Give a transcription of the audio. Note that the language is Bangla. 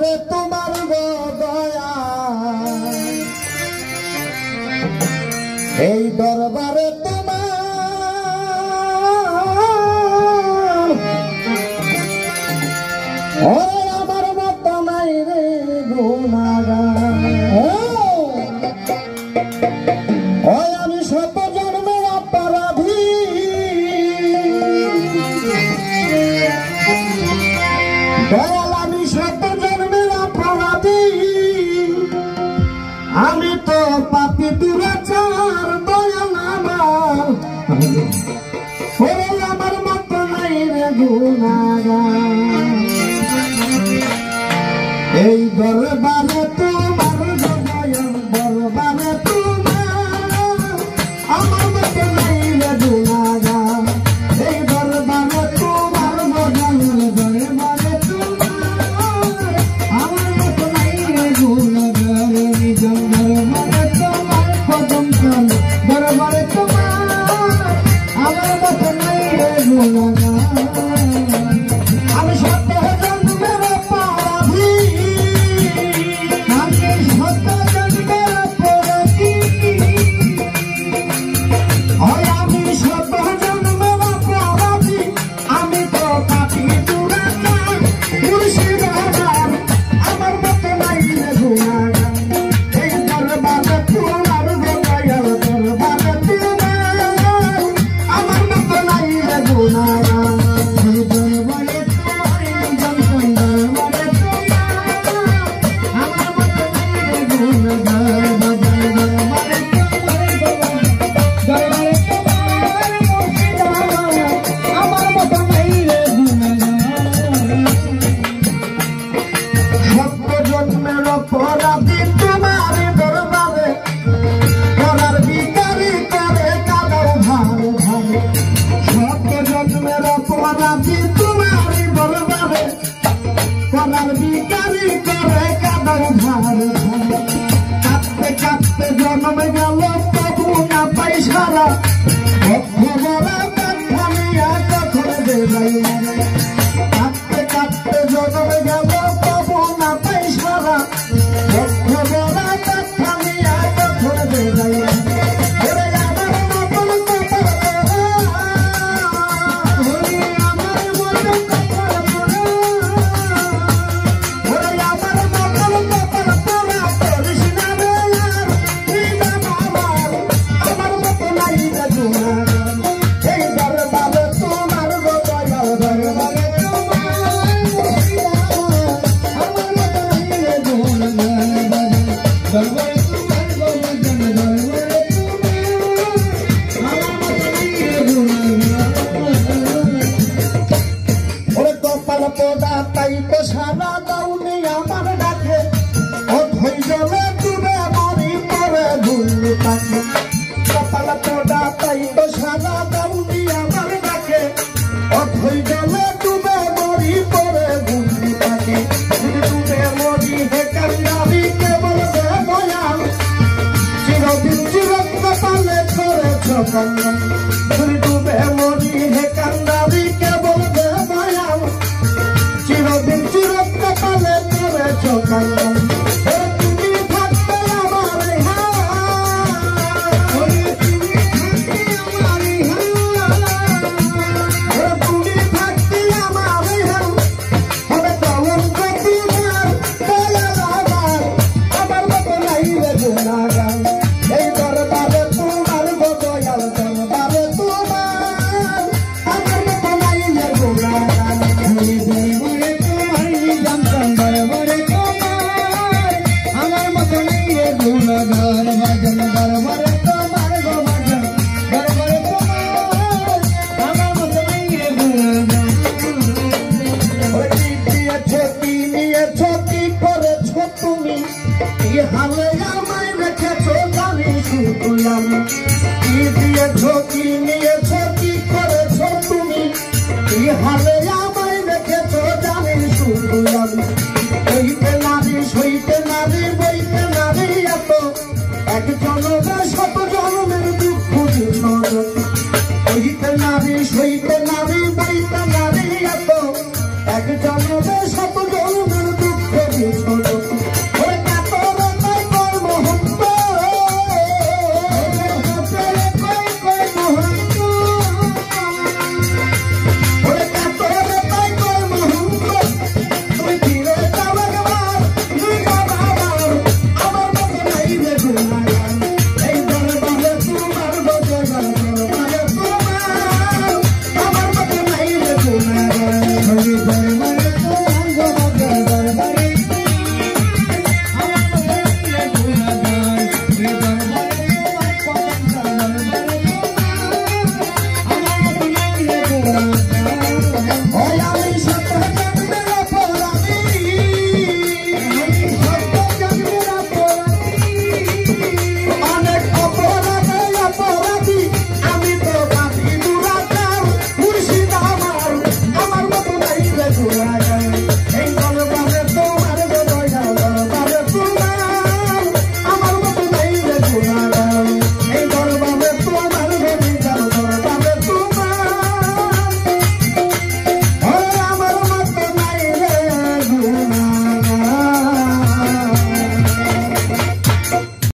দরবারে তোমার দয়া, এই দরবারে তোমার আমার মত নাই রে গুনাহগার। আমি শত জন্মের অপরাধী, দয়াল আমি শত জন্মের অপরাধী, আমি তো পাপী দুরাচার। দয়াল আমার মত নাই রে গুনাহগার। এই দরবারে তোমার দয়াল, দরবারে তোমার আমার মত নাই রে গুনাহগার। এই দরবারে তোমার দয়াল, দরবারে তোমার আমার মত নাই রে গুনাহগার। দরবারে তোমার কদম চল, দরবারে তোমার আমার মত নাই রে গুনাহগার। আমি সত্য জন্মের অপরাধী, আমি সত্য জন্মের অপরাধী, আমি সত্য জন্মের অপরাধী, আমি তো পাপী দুরাচার। মুর্শিদ আমার আমার মত নাই রে গুনাহগার। এই দরবারে তোমার দয়াল, দরবারে তোমার আমার মত নাই রে গুনাহগার। অপরাধী তোমার দরবারে করার ভিখারি করে কাদাও ভালো ভালো। সত্য জন্মের অপরাধী তোমার দরবারে করার ভিখারি করে কাদাও ভালো ভালো। কাঁদতে কাঁদতে জন্ম গেল তবু না পাই সারা, ভরা কাঠামিয়া কখন দেবাই। কাঁদতে কাঁদতে জন্ম গেল তবু না পাই সারা, ভরা কাঠামিয়া কখন দেবাই। তাই তো সারা দাউনি আমার ডাকে, ও ধৈর্যে ডুবে মরি পরে ভুল থাকে। কপাল পোড়া তাই তো সারা দাউনি আমার ডাকে, ও ধৈর্যে ডুবে মরি পরে ভুল থাকে। ডুবে মরি হে কান্দারি কেবল রে দয়াল, চিরদিন চিরকপালে করেছ কল্যাণ। ডুবে মরি হে কান্দারি কেবল রে দয়াল, চিরদিন চিরকপালে করেছ কল্যাণ। তুমি থাকতে আমার তুমি থাকতে আমার হবে কলঙ্ক তোমার। দয়াল আমার মত নাই রে গুনাহগার। এই দরবারে তোমার দয়াল, দরবারে তোমার আমার মত নাই রে গুনাহগার। আমার মত নাই রে গুনাহগার। ভজন দরবারে তোমার গো ভজন, দরবারে তোমার আমার মত নাই রে গুনাহগার। কি দিয়েছো কি নিয়েছো কি করেছো তুমি, কি হালে আমায় রেখেছো জানি শুধু আমি। কি দিয়েছো কি নিয়েছো কি করেছো তুমি, কি হালে আমায় রেখেছো জানি শুধু আমি। হইতে নারী সইতে নারী বইতে নারী এত, এক জনমে শত জনমের দুঃখ দিল। হইতে নারী সইতে নারী